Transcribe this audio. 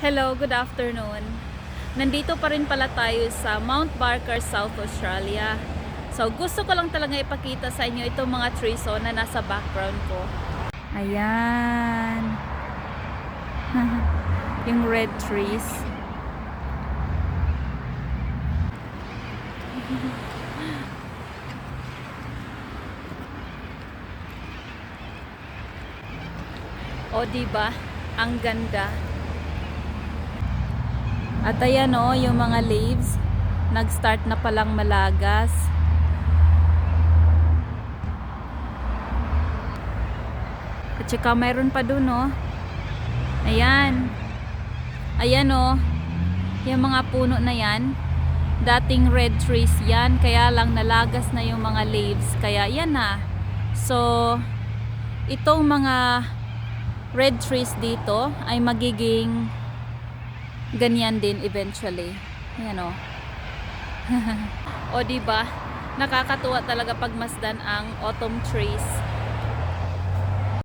Hello, good afternoon. Nandito pa rin pala tayo sa Mount Barker, South Australia. So, gusto ko lang talaga ipakita sa inyo itong mga trees na nasa background ko. Ayan. Yung red trees. O, diba? Ang ganda. At ayan yung mga leaves nag-start na palang malagas. At saka mayroon pa dun ayan. Ayan yung mga puno na yan, dating red trees yan, kaya lang nalagas na yung mga leaves, kaya yan na. So itong mga red trees dito ay magiging ganyan din eventually. Ayan o diba? Nakakatuwa talaga pagmasdan ang autumn trees.